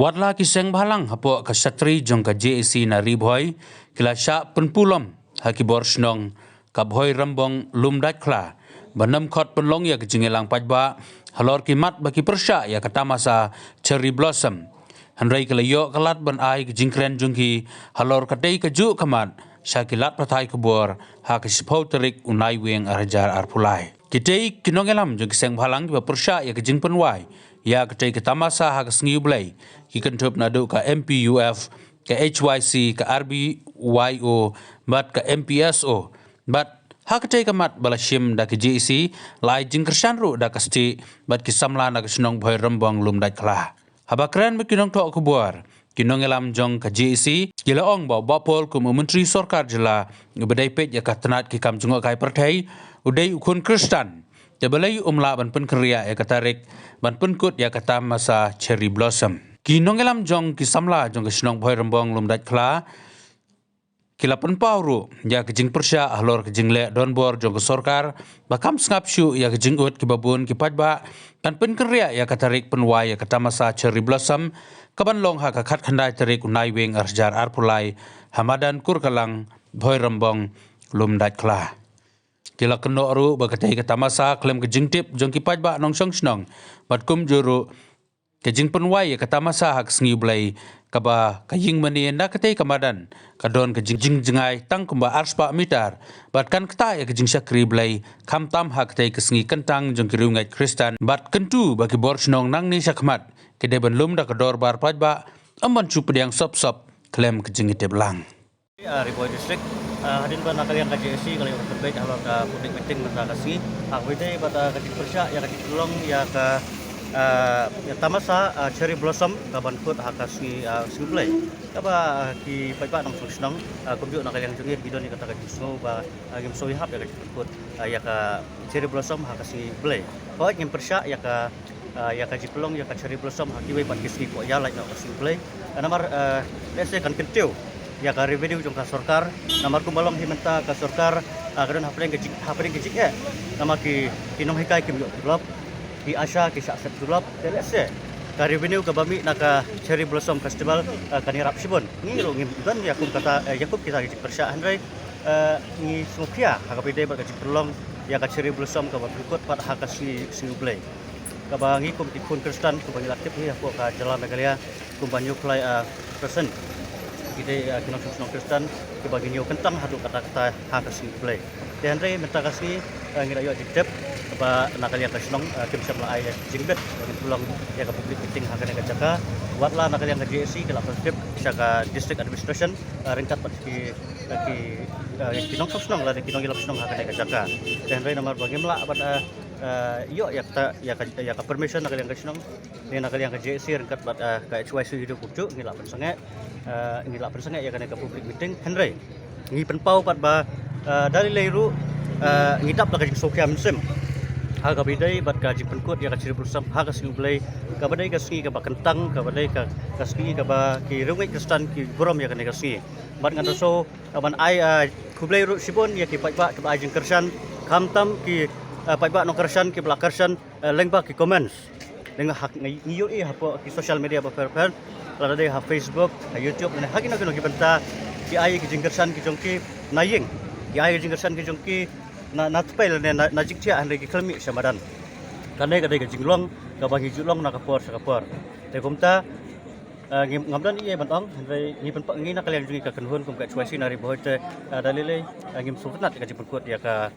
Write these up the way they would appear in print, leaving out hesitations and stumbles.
Wadla kiseng balang hapo ka Satri jong ka JAC na ribhoy kila sya penpulom haki borsnong ka bhoy rambong lumdat kla banam khot penlong ya kejingelang pajba halor kimat baki persya ya katamasa cherry blossom hanrai kala yo kalat ban ai kejingkren jongki halor kadai keju kamat syakilat patai kubor ha kisipau terik unai weng arjar arpulai kitei kinongelam jong kiseng balang di persya ya kejing penwai ya ketai ketamasa ha kesngiu blai ki kentup nadu ka MPUF ka HYC ka RBYO bat ka MPSO bat ha ketai kamat balashim da ke JC lai jingkersan ru da kasti bat kisamla na kesnong boy rembong lumdat klah habakran mekinong tok kubuar kinong elam jong ka JC gilaong ba bapol ku menteri sarkar jela ngebedai pet ya ka tenat ki kam jungok kai pertai udai ukun kristan Jabalai umla ban pen keria ya katarik ban pen kut ya kata masa cherry blossom. Kinong elam jong kisamla jong kesenong boy rembong lumdat kla kila pen pauru ya kejing persya ahlor kejing le donbor jong kesorkar bakam sngapsyu ya kejing ut kibabun kipadba ban pen keria ya katarik penwai ya kata masa cherry blossom kaban long ha kakat khandai tarik unai weng arjar arpulai hamadan kurkalang boy rembong lumdat kla. Kila keno ru bakatai kata masa klem kejing tip jong kipaj ba nong song snong bat kum juru kejing penwai kata masa hak sengi blai kaba kaying mani enda katai kamadan kadon kejing jengai tang kumba arspa mitar bat kan kata ya kejing syakri blai kam tam hak katai kesengi kentang jong kirungai kristan bat kentu bagi bor snong nang ni syakmat kedai benlum da kedor bar paj ba amban cu pediang sop sop klem kejing ite belang Ribuan distrik hadin ban nakal yang KJSC kalau yang terbaik halal ke public meeting mentrakasi akwite pada kecil persya ya kecil tulong ya ke ya tamasa cherry blossom kaban kut hakasi sublai kaba ki paipa nang susnang kumju nakal yang jungir bidon kata kecil so ba game so hab ya kecil kut ya ke cherry blossom hakasi blai kau yang persya ya kecil pelong ya ke cherry blossom hakiwe pat kisi ko ya like nak kasi blai namar let's say kan kentiu ya ka revenue jong ka sarkar namar kumbalong himenta ka sarkar kadon hapring kejik ya nama ki kinong hikai kim yo develop ki asha ki syak develop telese ka revenue ka bami naka cherry blossom festival kani rap sibon ngi ro ngim dan ya kum kata yakub kita kejik persya handrai ngi smukia ha ka pide ba kejik pelong ya ka cherry blossom ka berikut pat ha ka si ublai ka bangi kum tikun kristan ku bangi aktif ya ko ka jalan nagalia kum banyu klai person kita kena susung Kristen ke bagian yo kentang hadu kata-kata hakasi play. Dan re minta kasih ngira yo dicep apa nakalia kasnong ke bisa melai jingbet bagi pulang ya ke public meeting hakan ke Jaka buatlah nakalia ke JSC ke lapor step Jaka district administration ringkat ki kinong susung lah kinong ilap susung hakan ke Jaka. Dan re nomor bagi melak pada yo ya ka permission nakalia kasnong ni nakalia ke JSC ringkat ke HYC hidup kucu ngilap sangat ngilap bersangka ya kena ke public meeting Henry ngi penpau pat ba dari leiru ngidap la kajik sokia musim ha ka bidai bat kajik penkut ya kaciri bersam ha ka singlai ka badai ka singi ka ba kentang ka badai ka singi ka ba ki rungai kristan ki borom ya kena ka singi bat ngan so ban ai kublai ru sibon ya ki pa ka ajing kersan kamtam ki pa no kersan ki bla kersan lengba ki comments dengan hak ngiyo hapo ki social media ba per lada deh Facebook, YouTube, dan haki nak benta ki ai ki jingkersan ki jongki naying, ki ai ki jingkersan ki jongki na tpel ne najik tia andre ki kelmi samadan. Karena kadai ki jinglong, ka bagi julong na kapor sa kapor. Te kumta ngamdan iye bantong andre ni penpak ngi nak kalian jungi ka kenhun kum ka chuasi nari bohote dalile ngim sufnat ka jiput ya ka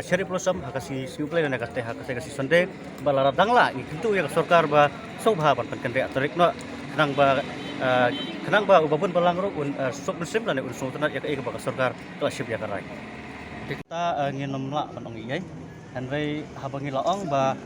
cherry blossom hakasi siuple na ka teh hakasi ka sonde balara dangla ni kitu ya sarkar ba sobha ban kende tarik no kenang ba ubabun balangro un sok musim dan un sufnat ya ka sarkar to ship ya karai kita nginom la bantong iye andre habangi laong ba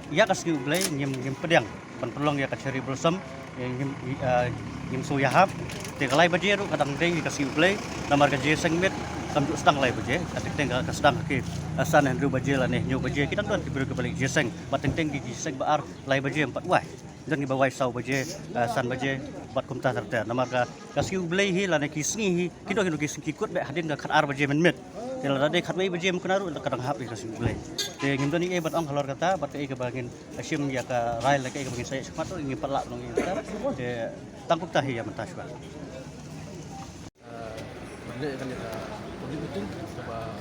ya kasi ublai ngim pedang penpelong ya ka cherry blossom ngim so yahap te kalai baje ru kadang deng kasih ublai namar ka je sengmet kamju stang lai baje atik teng ka stang ki asan hendru baje la neh nyu baje kita kan diberi ke balik je seng bateng teng ki seng baar lai baje 4 wai dan bawai sau baje san baje bat kumta terter namar ka kasih ublai hi la ne ki singi hi kido ki kut be hadin ka khat ar baje men met Tel rade khat mai bejem kenaru kadang hap ka sim boleh. Te ngim tani bat ong halor kata bat ke bagin asim ya ka rail ke bagin saya semat ngi palak nong kita. Te tangkuk tahi ya mentaswa. Balik kan kita public meeting sebab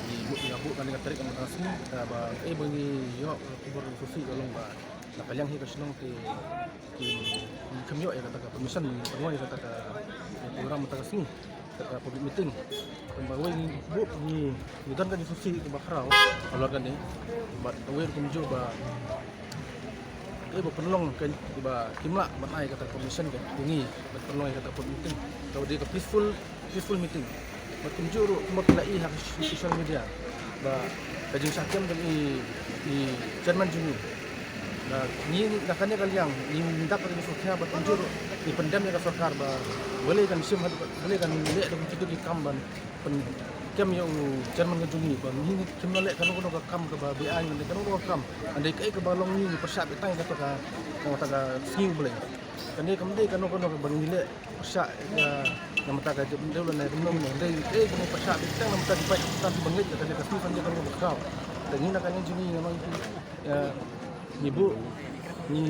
di buat kan kita tarik kan asli sebab bagi yo kubur susi kalau ba nak kalian hi kasenong ki kamyo ya kata permission penuh ya kata program mata sini kata public meeting pembawa ni bu ni dan kan susi ke bakrau kalau kan ni bat aware kumjo ba penolong kan ba kimla batai kata permission kan ini penolong kata public meeting kalau dia ke peaceful meeting makin juru maklai hak social media ba kajing sakem dan i Jerman juni na ni nakanya kaliang ni minta pada sokya ba juru ni pendam ya sarkar ba boleh kan sim boleh kan le dengan itu di kamban pen kem yang Jerman ke juni ba ni kim le kan ko kam ke ba bi an kan ko kam andai kai ke balong ni persat tang kata ka sing boleh kan dia kemudian kan ko bang ni le persat nama tak ada benda lain belum dari kena pasal kita nama tak dapat tanpa bangit kata dia kasi panjang kalau berkau dan ini nak kalian juni memang itu ibu ni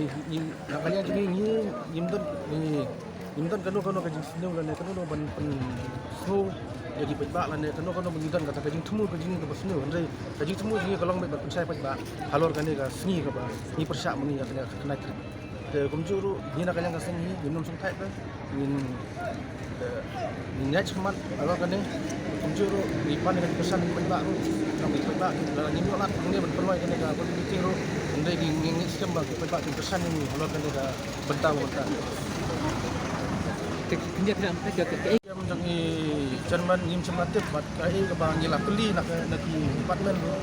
nak kalian juni ni imdan kanu kajing sinu lan kanu ban so jadi pejbak lan kanu mengidan kata kajing temu kajing ke sinu andai kajing temu ni kalau mek pensai pejbak halor kan dia sni ke ba ni persak meni katanya kena ke kumjuru ni nak kalian kasih ni minum sung type niat cuma kalau kan ni kunjuru di pan dengan pesan pembak tu kami pembak dalam ini lah ini berpeluang kan dia kalau meeting tu andai di ngingit sembang pembak di pesan ini kalau kan dia bentang Dia tidak mereka yang menjadi Jerman ngim sematif bat kai ke bang gila keli nak di department tu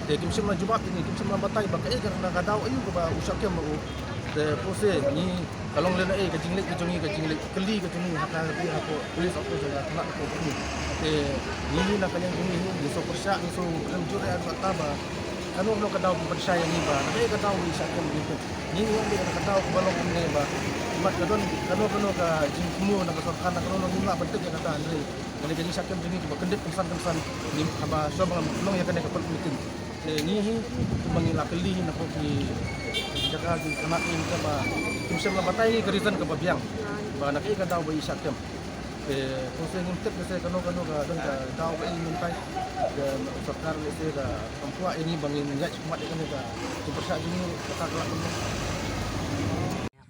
dia kim semua jubak ini kim semua batai bakai kerana kadau ayu ke bang usah kem pose ni kalau ngelen kajing lek keli ke juni hak aku polis aku jaga nak aku ni ni nak kalian juni ni so persak ni so kenjur ya bataba kan orang kadau percaya ni ba tapi kadau bisa kem gitu ni yang dia kadau balong ni ba mat kadon kano ka jing kumu nak sorkan nak kano ni lah bentuk ya kata Andre jadi jadi sakem juni ba kendip kesan ni aba so bang long ya kan ka meeting ni mangila keli nak ki jaga di kana ini ke ba kimsem la batai ke reason ke babiang ba nak ka daw ba isakem proses ngimtek se kano ka don ka daw ka ini mintai ke sarkar se ka kampua ini bangin ngaj kumat kan ka persak ini kata kelak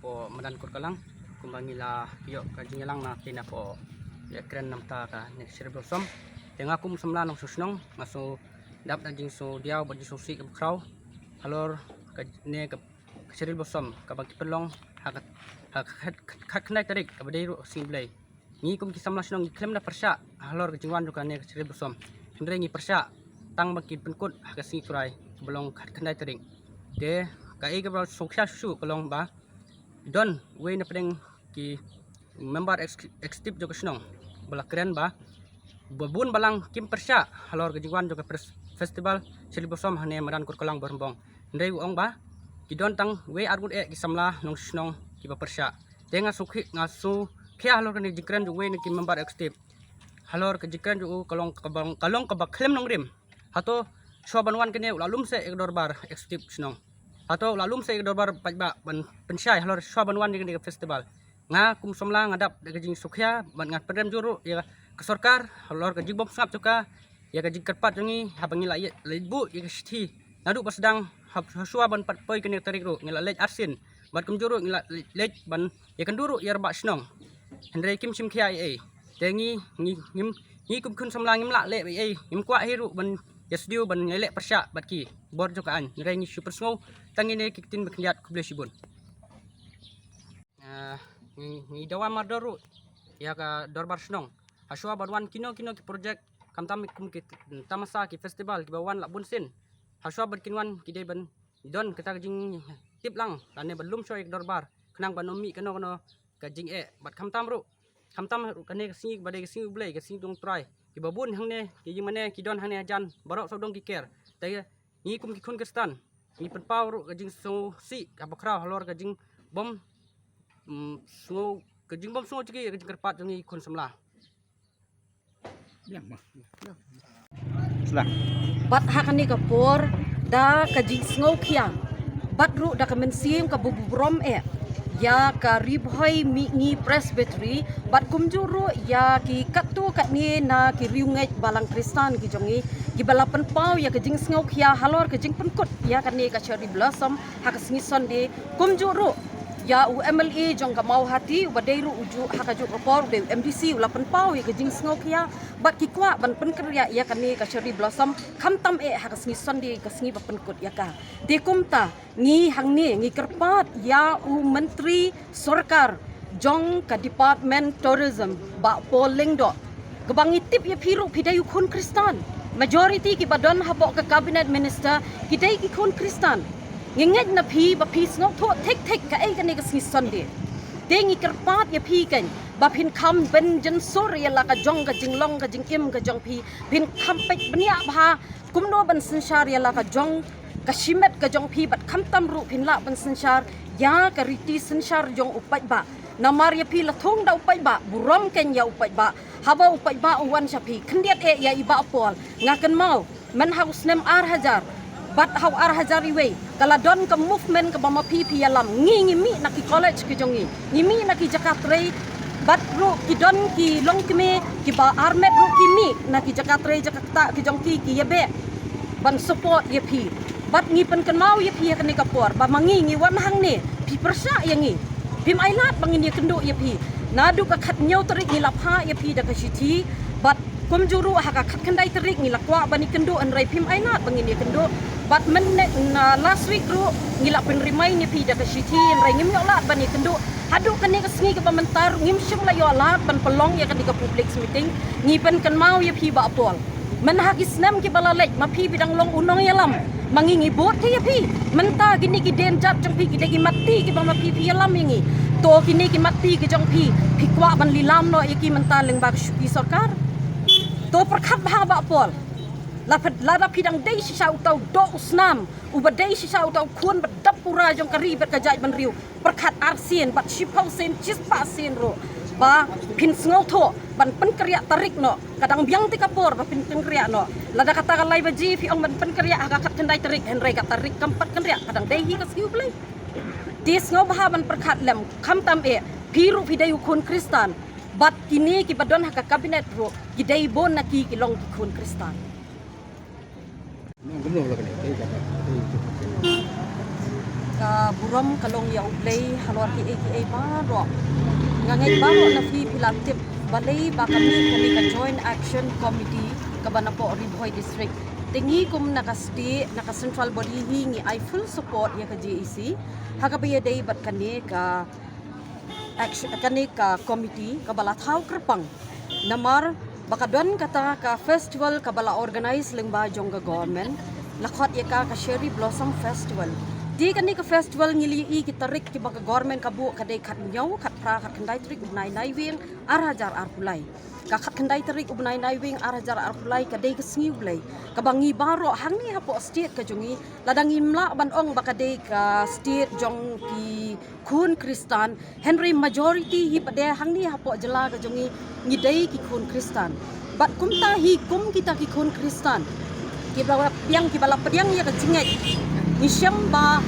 po madan kur kalang kumbangila yo kajing lang na kina po ya kren namta ka ne cerebrosom tengah kum semla nong susnong maso dap na jing so diaw ba jing so si ka kraw halor ka ne ka cerebrosom ka bagi pelong hak kena tarik ka badai ro sing blai ni kum kisam lasnong klem na persya halor ka jingwan ka ne ka cerebrosom hendre ni persya tang bagi penkut hak sing turai belong kena tarik de ka e ka ba sokya susu kolong ba don we na pedeng ki member eksekutif jo kesnong bala keren ba babun balang kim persya halor ke jingwan jo ke festival celebrosom hane madan kur kalang berembong ndai ong ba ki don tang we argut ki samla nong snong ki ba persya tenga sukhi ngasu ke halor ke jikren jo we ki member eksekutif halor ke jikren jo kalong ka ba klem nong rim hato shobanwan kene ulalum se ek dorbar eksekutif snong atau lalum saya dorbar pajba ban pensyai halor shoban wan di festival nga kum somla ngadap de jing sukhya ban ngat pedem juru ya ke sarkar halor ke jing bom sap juga ya ke jing kerpat jangi habangi la lebu ya ke sthi nadu pasdang hasua ban pat poi kene tarik ru ngila lej arsin bat kum juru ngila lej ban ya kan duru ya ba snong hendrai kim sim khia ai tengi ngi kum kun somla ngim la le ai ngim kwa hiru ban ya studio ban ngelek persya batki bor jokaan ngi super snow tangine kitin bekniat kuble sibun ngi dawa mardoru ya ka dorbar snong aswa barwan kino ki project kamtam kum ki tamasa ki festival ki bawan la bunsin aswa berkinwan ki de ban don kita jing tip lang lane belum soy dorbar kenang banomi kano ka jing bat kamtam ru kane sing badai sing blai ka sing dong try ki babun hangne ki jimane ki don hangne jan barok sodong ki ker tay ni kum ki khun kestan ni penpau ru kajing so si ka bakrau halor kajing bom so kajing bom so jigi kajing kerpat ni khun semla yang mah Silang. Bat hakani kapor da kajing sngo kia. Bat ru da kamensim ka bubrom ya ka ribhoi mi ni presbytery bat kumjuru ya ki katu kat ni na ki riungai balang kristan ki jongi ki balapan pau ya kajing sngo kia halor kajing penkut ya kan ni ka cherry blossom hakasngi sonde kumjuru ya UMLA jong ka mau hati ubadairu uju hakaju repor de MDC ulapan pau ya kajing sngo kia bat ki kwa ban penkerya ya kan ni ka cherry blossom khamtam hakasngi sonde kasngi bapenkut ya ka dekumta ngi hangni ngi kerpat ya menteri sarkar jong ka department tourism ba polling do gebangi tip ya piru pidai kun kristan majority ki badon habok ka cabinet minister kidai ki kun kristan ngengej na pi ba pi snok tho tek ka ai kan ni ka sonde dengi kerpat ya pi kan ba pin kam ben jen sur ya la ka jong ka jinglong ka jingkim ka jong pi pin kam pek benia ba kumno ban sensyar ya la ka jong kashimet ka jong pi bat kham tam ru phin la ban sensyar ya ka riti sensyar jong upai ba namar ya pi la thong da upai ba buram ken ya upai ba haba upai ba wan sha pi khndiat ya iba pol ngakan mau men haus nem hajar bat hau hajar iwe kala don ka movement ka bama pi alam ngi mi na ki college ki jongi ngi mi na ki jakatre bat ru ki don ki long kime ki ba armet ru ki mi na ki jakatre jakata ki jong ki yabe ban support ya pi bat ngi pen kenau ya pi kan ni kapor ba mangi ngi wan hang ni pi persa yang ngi pim ailat bangin ya kendo ya pi nadu ka khat nyau terik ngi lapha ya pi da ka siti bat kumjuru ha ka khat kandai terik ngi lakwa bani kendo an rai pim ailat bangin ya kendo bat men last week ru ngi lap pen rimai ni pi da ka siti an rai ngim yola bani kendo hadu kan ni ka sngi ka pamentar ngim syum la yola ban pelong ya kan ni ka public meeting ngi pen kan mau ya pi ba pol men hagis nam ki balalek ma pi bidang long unong yalam mangingi bot ya pi menta gini ki denjat jong pi ki degi mati ki bama pi yalam yangi to kini ki mati ki jong pi kwa ban lilam no yaki menta leng bag shuki sarkar to perkhat ba ba pol la da pidang dei sisa utau do usnam ubadei sisa utau kun badap pura jong kari bet kajai ban riu perkhat arsien bat shipau sen chispa sen ro ba pin sngo tho ban pen kerja tarik no kadang biang ti kapor ba pin kerja no lada kata kalai baji fi ong ban pen kerja agak kat kendai tarik henry kat tarik kampat kerja kadang dei hi ka siu blai dis ngo bah ban perkhat lem kham tam piru pidai kun kristan bat kini ki badon haka kabinet ro kidai bon na ki long ki kun kristan ka buram kalong ya ublay halwar ki aka ba ro ngangai ba ro na fi pilatip balay ba kami ka joint action committee ka banapo Ribhoy district tingi kum naka central body hingi I full support ya ka JEC hakabiya day bat kani ka action kani ka committee ka balathau kerpang namar baka don kata ka festival ka bala organize leng ba jong ka government lakhot ya ka cherry blossom festival di kan ni ka festival ngili i kitarik ki baka government ka bu kadai khat nyau khat pra khat kandai trik ubnai nai wing arajar arpulai ka khat kandai trik ubnai nai wing arajar arpulai kadai ka sngi ublai ka bangi baro hangi hapo state ka jongi ladang imla ban ong baka dei ka state jong ki kun kristan henry majority hi pade hangi hapo jela ka jongi ngidai ki kun kristan bat kumta hi kum kita ki kun kristan ki bala piang ki bala piang ya ka jingai isyam ba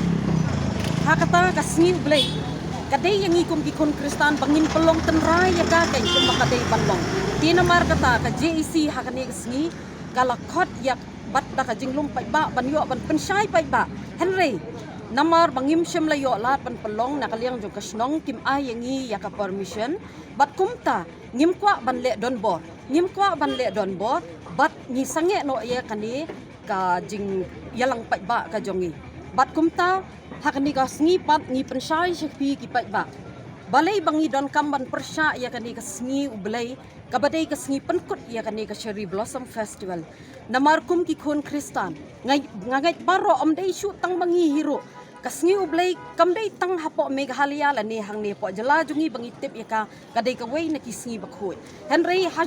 hakata ka sngi ublai kadai yang ikum ki kun kristan bangin pelong tenrai ya ka kai kum kadai banlong tinamar kata ka JEC hakani sngi kala khot yak bat da ka jinglum pai ba ban yo ban pensai pai ba henry namar bangim syam la yo lat ban pelong na kaliang jong kasnong kim ai yangi ya ka permission bat kumta ngim kwa ban le don bor ngim kwa ban le don bor bat ni sange no ya kani ka jing yalang pai ba ka jongi bat kumta hakani ka sngi pat ni pensai shpi ki pai ba balai bangi don kamban persya ya kani ka sngi ublai kabadai ka sngi penkut ya kani ka cherry blossom festival namar kum ki khon kristan ngai baro om dei shu tang bangi hiro kasngi ublai kamdei tang hapo meghalaya la ne hang ne po jala jungi bangi tip ya ka kadai ka wei na ki sngi bakhoi henry ha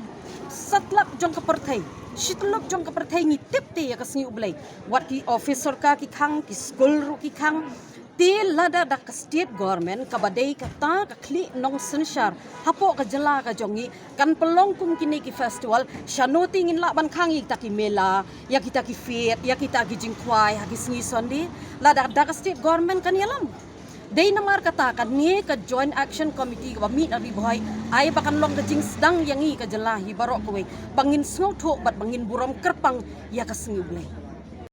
satlap jong ka perthai shitlop jong ka perthai ni tip te ya kasngi ublai wat ki officer ka ki khang ki school ru ki khang Til lada da ka state government ka badai ka ta ka kli nong sensyar hapo ka jela ka jongi kan pelong kum kini ki festival shanoti ngin la ban khangi ta ki mela ya kita ki fit ya kita ki jingkwai ha ki sngi sondi lada da ka state government kan yalam dei namar kata kan ni ka joint action committee ka mi na riboy ai bakan long ka jing sedang yangi ka jela hi barok kowe bangin sngo thok bat bangin buram kerpang ya ka sngi blai